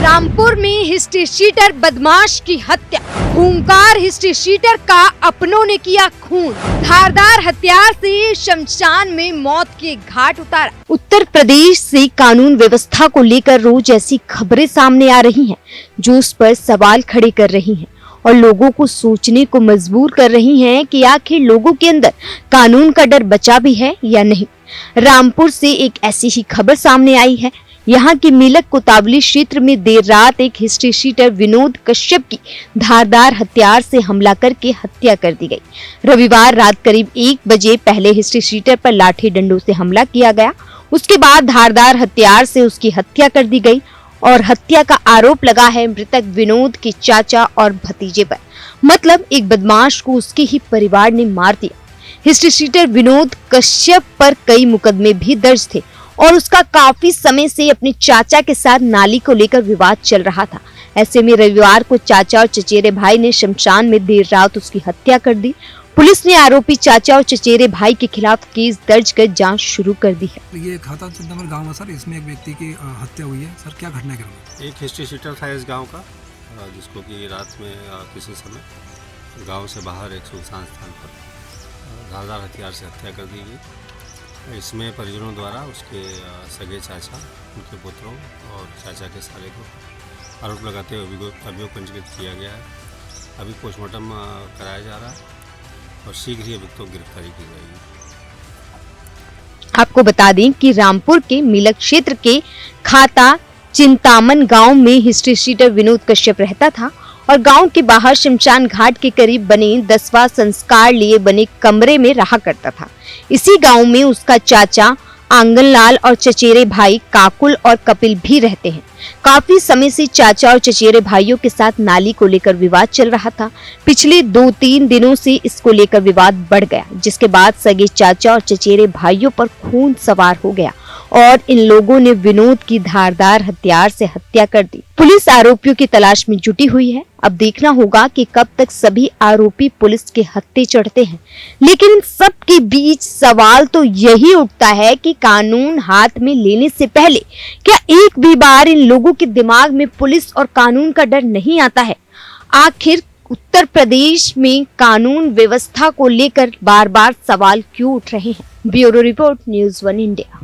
रामपुर में history sheeter बदमाश की हत्या। खूंखार हिस्ट्री शीटर का अपनों ने किया खून। धारदार हथियार से शमशान में मौत के घाट उतारा। उत्तर प्रदेश से कानून व्यवस्था को लेकर रोज ऐसी खबरें सामने आ रही हैं जो उस पर सवाल खड़े कर रही हैं और लोगों को सोचने को मजबूर कर रही हैं कि आखिर लोगों के अंदर कानून का डर बचा भी है या नहीं। रामपुर से एक ऐसी ही खबर सामने आई है। यहाँ की मिलक कोतावली क्षेत्र में देर रात एक हिस्ट्री शीटर विनोद कश्यप की धारदार हथियार से हमला करके हत्या कर दी गई। रविवार रात करीब 1 बजे पहले हिस्ट्री शीटर पर लाठी डंडों से हमला किया गया। उसके बाद धारदार हथियार से उसकी हत्या कर दी गई और हत्या का आरोप लगा है मृतक विनोद के चाचा और भतीजे पर। मतलब एक बदमाश को उसके ही परिवार ने मार दिया। हिस्ट्री शीटर विनोद कश्यप पर कई मुकदमे भी दर्ज थे और उसका काफी समय से अपने चाचा के साथ नाली को लेकर विवाद चल रहा था। ऐसे में रविवार को चाचा और चचेरे भाई ने शमशान में देर रात उसकी हत्या कर दी। पुलिस ने आरोपी चाचा और चचेरे भाई के खिलाफ केस दर्ज कर जांच शुरू कर दी है। ये खाता चिंतामन गांव है सर, इसमें एक व्यक्ति की हत्या हुई है सर, क्या घटना है? एक हिस्ट्री शीटर था इस गांव का, जिसको कि रात में किसी समय गांव से बाहर एक सुनसान स्थान पर धारदार हथियार से हत्या कर दी गई। इसमें परिजनों द्वारा उसके सगे चाचा, उनके पुत्रों और चाचा के साले को आरोप लगाते हुए अभियोग पंजीकृत किया गया है। अभी पोस्टमार्टम कराया जा रहा है और शीघ्र ही अभियुक्तों की गिरफ्तारी की जाएगी। आपको बता दें कि रामपुर के मिलक क्षेत्र के खाता चिंतामन गांव में हिस्ट्री शीटर विनोद कश्यप रहता था और गांव के बाहर शमशान घाट के करीब बने 10वां संस्कार लिए बने कमरे में रहा करता था। इसी गांव में उसका चाचा आंगनलाल और चचेरे भाई काकुल और कपिल भी रहते हैं। काफी समय से चाचा और चचेरे भाइयों के साथ नाली को लेकर विवाद चल रहा था। पिछले 2-3 दिनों से इसको लेकर विवाद बढ़ गया, जिसके बाद सगे चाचा और चचेरे भाइयों पर खून सवार हो गया और इन लोगों ने विनोद की धारदार हथियार से हत्या कर दी। पुलिस आरोपियों की तलाश में जुटी हुई है। अब देखना होगा कि कब तक सभी आरोपी पुलिस के हत्थे चढ़ते हैं। लेकिन इन सब के बीच सवाल तो यही उठता है कि कानून हाथ में लेने से पहले क्या एक भी बार इन लोगों के दिमाग में पुलिस और कानून का डर नहीं आता है? आखिर उत्तर प्रदेश में कानून व्यवस्था को लेकर बार बार सवाल क्यों उठ रहे हैं? Bureau report, news 1 India.